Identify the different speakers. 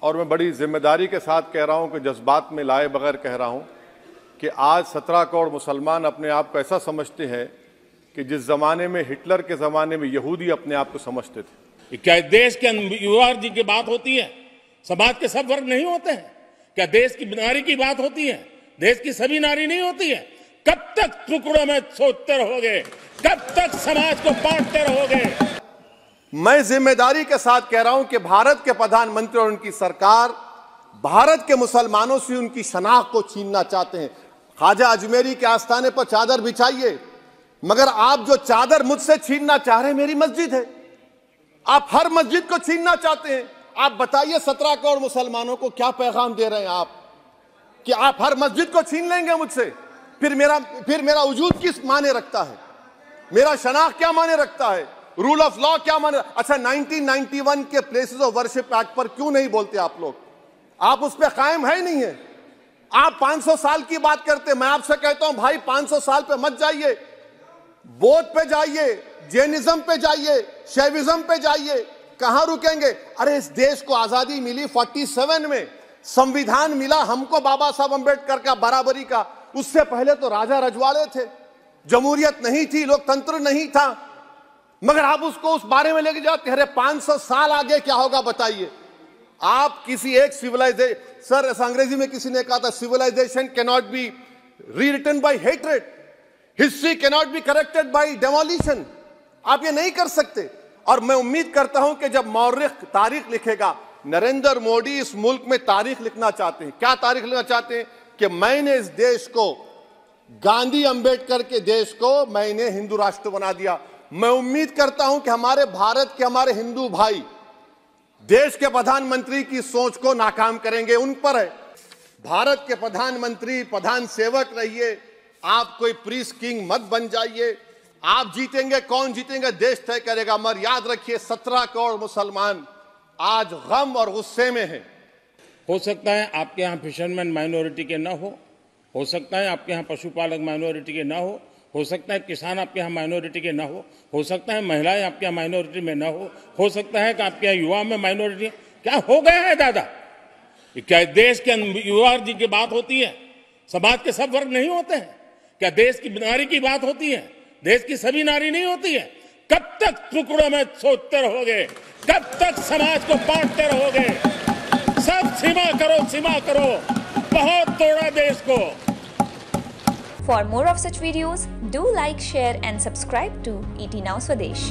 Speaker 1: और मैं बड़ी जिम्मेदारी के साथ कह रहा हूं कि जज्बात में लाए बगैर कह रहा हूं कि आज 17 करोड़ मुसलमान अपने आप को ऐसा समझते हैं कि जिस जमाने में हिटलर के जमाने में यहूदी अपने आप को समझते थे।
Speaker 2: क्या देश के युवा जी की बात होती है? समाज के सब वर्ग नहीं होते हैं? क्या देश की नारी की बात होती है? देश की सभी नारी नहीं होती है? कब तक टुकड़ों में सोचते रहोगे? कब तक समाज को बांटते रहोगे?
Speaker 1: मैं जिम्मेदारी के साथ कह रहा हूं कि भारत के प्रधानमंत्री और उनकी सरकार भारत के मुसलमानों से उनकी शनाख्त को छीनना चाहते हैं। ख्वाजा अजमेरी के आस्थाने पर चादर बिछाइए, मगर आप जो चादर मुझसे छीनना चाह रहे हैं मेरी मस्जिद है। आप हर मस्जिद को छीनना चाहते हैं। आप बताइए 17 करोड़ मुसलमानों को क्या पैगाम दे रहे हैं आप कि आप हर मस्जिद को छीन लेंगे मुझसे? फिर मेरा वजूद किस माने रखता है? मेरा शनाख्त क्या माने रखता है? रूल ऑफ लॉ क्या माने? अच्छा, 1991 के प्लेसेस ऑफ वर्शिप एक्ट पर क्यों नहीं बोलते आप लोग? आप उस पर कायम है नहीं है। आप 500 साल की बात करते। मैं आपसे कहता हूं भाई 500 साल पे मत जाइए, बौद्ध पे जाइए, जैनिज्म पे जाइए, शैविज्म पे जाइए। कहां रुकेंगे? अरे इस देश को आजादी मिली 47 में, संविधान मिला हमको बाबा साहब अंबेडकर का बराबरी का। उससे पहले तो राजा रजवाड़े थे, जमहूरियत नहीं थी, लोकतंत्र नहीं था, मगर आप उसको उस बारे में लेके जाते। अरे 500 साल आगे क्या होगा बताइए? आप किसी एक सिविलाइजेशन, सर ऐसा अंग्रेजी में किसी ने कहा था, civilization can not be rewritten by hatred, history can not be corrected by demolition. आप ये नहीं कर सकते। और मैं उम्मीद करता हूं कि जब मौर्रिख तारीख लिखेगा, नरेंद्र मोदी इस मुल्क में तारीख लिखना चाहते हैं। क्या तारीख लिखना चाहते हैं? कि मैंने इस देश को, गांधी अंबेडकर के देश को मैंने हिंदू राष्ट्र बना दिया। मैं उम्मीद करता हूं कि हमारे भारत के हमारे हिंदू भाई देश के प्रधानमंत्री की सोच को नाकाम करेंगे। उन पर है, भारत के प्रधानमंत्री प्रधान सेवक रहिए, आप कोई प्रीस किंग मत बन जाइए। आप जीतेंगे, कौन जीतेंगे देश तय करेगा। मगर याद रखिए 17 करोड़ मुसलमान आज गम और गुस्से में हैं।
Speaker 2: हो सकता है आपके यहाँ फिशरमैन माइनॉरिटी के ना हो सकता है आपके यहाँ पशुपालक माइनॉरिटी के ना हो सकता है किसान आपके यहाँ माइनॉरिटी के ना हो सकता है महिलाएं आपके यहाँ माइनॉरिटी में ना हो सकता है कि आपके यहाँ युवा में माइनॉरिटी। क्या हो गया है दादा? क्या देश के युवा जी की बात होती है? समाज के सब वर्ग नहीं होते हैं? क्या देश की नारी की बात होती है? देश की सभी नारी नहीं होती है? कब तक टुकड़ों में सोचते रहोगे? कब तक समाज को बांटते रहोगे? सब सीमा करो, सीमा करो। बहुत तोड़ा देश को।
Speaker 3: For more of such videos, do like, share and subscribe to ET Now Swadesh.